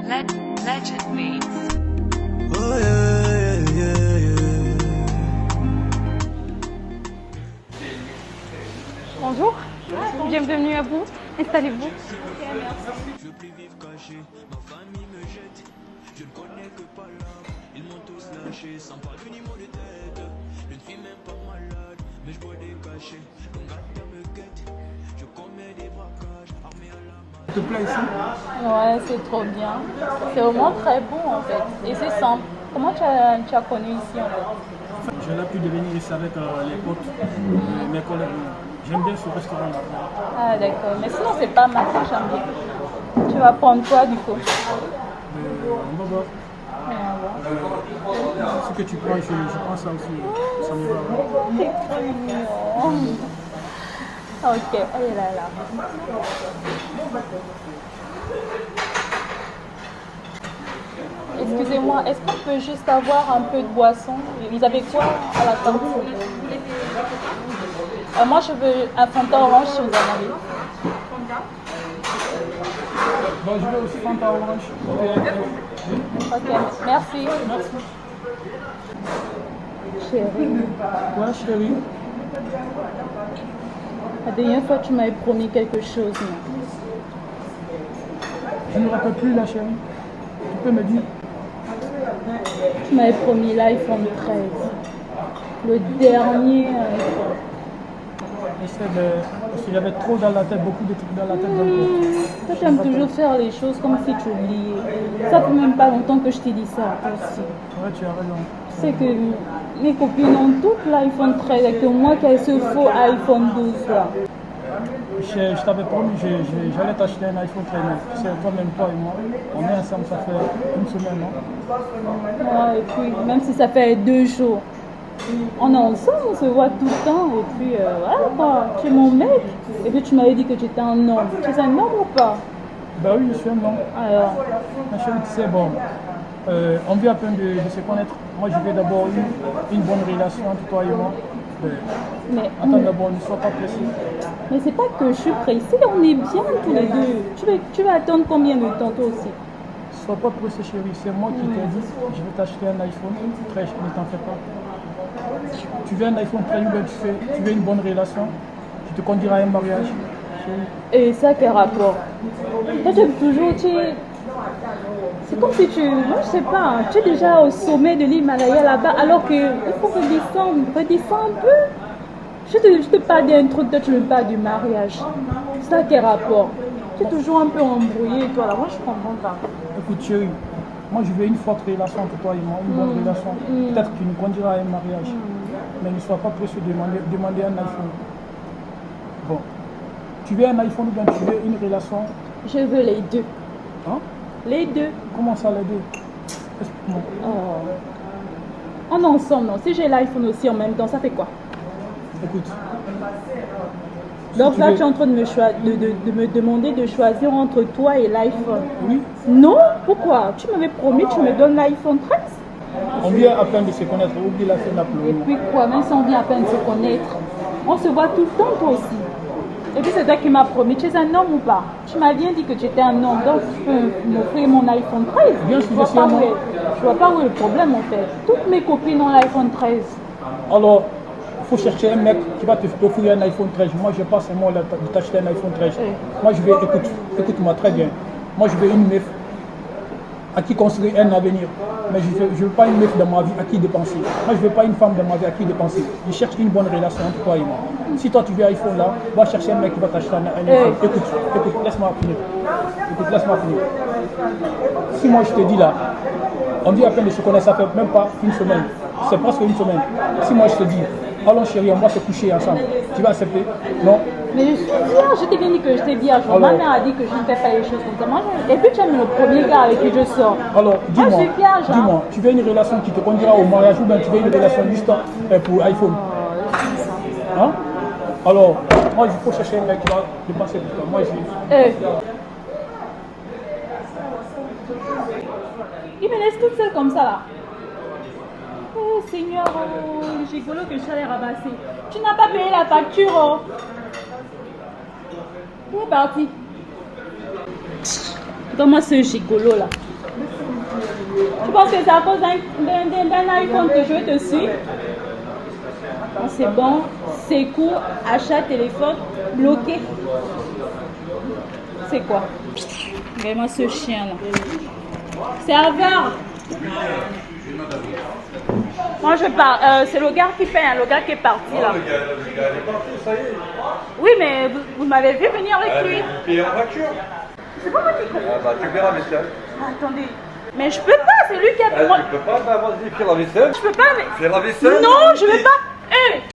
Legend Beats. Oh yeah, yeah, yeah. Bonjour, bienvenue à vous, installez-vous. Je veux plus vivre caché, ma famille me jette. Je ne connais que pas l'âme, ils m'ont tous lâché sans pas de niveau de tête. Je ne suis même pas malade, mais je bois des cachets. Ton gars me guette, je commets des braquages, armé à la main. Te plaît ici? Ouais, c'est trop bien. C'est vraiment très bon en fait. Et c'est simple. Comment tu as connu ici en fait? Je n'ai pu devenir ici avec les potes, mes collègues. J'aime bien ce restaurant-là. Ah d'accord, mais sinon c'est pas mal, j'aime bien. Tu vas prendre quoi du coup? On va voir. Ce que tu prends, je prends ça aussi. Ça me va. C'est trop mignon. Ok, allez là. Excusez-moi, est-ce qu'on peut juste avoir un peu de boisson? Vous avez quoi à la table? Moi je veux un Fanta orange si vous en avez. Bon, je veux aussi Fanta orange. Ok, merci. Chérie, Ouais, chérie. la dernière fois tu m'avais promis quelque chose, non? Je ne me rappelle plus la chérie. Tu peux me dire? Tu m'avais promis l'iPhone 13. Le dernier iPhone. Parce qu'il y avait trop dans la tête, beaucoup de trucs dans la tête. Toi, tu aimes toujours faire les choses comme si tu oubliais. Ça fait même pas longtemps que je t'ai dit ça, toi aussi. Ouais, tu as raison. Tu sais que mes copines ont toutes l'iPhone 13 et que moi qui ai ce faux iPhone 12 là. Je t'avais promis, j'allais t'acheter un iPhone 13. Tu sais, toi-même, toi et moi, on est ensemble, ça fait une semaine, non? Ouais, et puis, même si ça fait 2 jours, on est ensemble, on se voit tout le temps. Et puis, voilà quoi, tu es mon mec. Et puis, tu m'avais dit que tu étais un homme. Tu es un homme ou pas? Bah oui, je suis un homme. Alors, Ma chérie, tu sais, bon, on vient à peine de se connaître. Moi, je veux d'abord une bonne relation entre toi et moi. mais, Attends d'abord, ne sois pas pressé. mais c'est pas que je suis pressée, on est bien tous les deux. Tu vas attendre combien de temps toi aussi? Sois pas pressé, chérie. C'est moi qui t'ai dit, je vais t'acheter un iPhone 13, ne t'en fais pas. Tu veux un iPhone 13 ou bien tu veux une bonne relation, je te conduirai à un mariage. Chérie. Et ça, quel rapport? Toi, tu aimes toujours, c'est comme si moi je sais pas, hein, tu es déjà au sommet de l'Himalaya là-bas, alors qu'il faut redescendre un peu. Je te parle d'un truc, toi tu me parles du mariage. Ça, quel rapport? Tu es toujours un peu embrouillé, toi là, moi je comprends pas. Écoute, chérie, moi je veux une forte relation entre toi et moi, une bonne relation. Peut-être que tu nous conduiras à un mariage. Mais ne sois pas pressé de demander un iPhone. Bon, tu veux un iPhone ou bien tu veux une relation? Je veux les deux. Hein? Les deux. Comment ça les deux? Explique-moi. Oh. On est ensemble, non? Si j'ai l'iPhone aussi en même temps, ça fait quoi? Écoute. Donc si là, veux... tu es en train de me demander de choisir entre toi et l'iPhone. Oui. Non? Pourquoi? Tu m'avais promis, tu me donnes l'iPhone 13? On vient à peine de se connaître, oublie la scène Et puis quoi, même si on vient à peine se connaître, on se voit tout le temps toi aussi. Et puis c'est toi qui m'as promis, tu es un homme ou pas? Tu m'as bien dit que tu étais un homme, donc tu peux m'offrir mon iPhone 13. Bien sûr, je suis un homme. Je vois pas où est le problème en fait. Toutes mes copines ont l'iPhone 13. Alors, il faut chercher un mec qui va t'offrir un iPhone 13. Moi, je passe un mois de t'acheter un iPhone 13. Moi, je vais, écoute-moi très bien. Moi, je veux une meuf à qui construire un avenir. Mais je ne veux pas une meuf dans ma vie à qui dépenser. Moi, je ne veux pas une femme dans ma vie à qui dépenser. Je cherche une bonne relation entre toi et moi. Si toi, tu veux un iPhone là, va chercher un mec qui va t'acheter un iPhone. Écoute, laisse-moi finir. Écoute, laisse-moi finir. Si moi, je te dis là, on dit à peine de se connaître, ça fait même pas une semaine. C'est presque une semaine. Si moi, je te dis, allons chérie, on va se coucher ensemble, tu vas accepter? Non? Mais je suis vierge, je t'ai bien dit que j'étais vierge. Ma mère a dit que je ne fais pas les choses comme ça. Moi, et puis tu es le premier gars avec qui je sors. Alors, dis-moi, moi, je suis vierge, dis-moi, tu veux une relation qui te conduira au mariage ou bien tu veux une relation juste pour iPhone? Hein? Alors, moi, il faut chercher un mec qui va dépenser pour toi. Moi, il me laisse toute seule comme ça là. Oh Seigneur, oh, le gigolo que je suis allée ramasser. Tu n'as pas payé la facture, oh. Il est parti. Donne-moi ce gigolo là. Tu penses que c'est à cause d'un iPhone que je vais te suivre? Non, c'est bon. C'est court. Achat téléphone bloqué. C'est quoi? Vraiment ce chien là. Serveur. Moi je pars. C'est le gars qui paie, hein, le gars qui est parti là. Le gars il est parti, ça y est. Oui, mais vous m'avez vu venir avec lui. Vous payez en voiture. C'est pas moi qui paye. Ah bah tu paieras la vaisselle. Attendez. Mais je peux pas, c'est lui qui a. Tu peux pas, bah vas-y, fais la vaisselle. Je peux pas, mais. Fais la vaisselle. Non, je vais pas.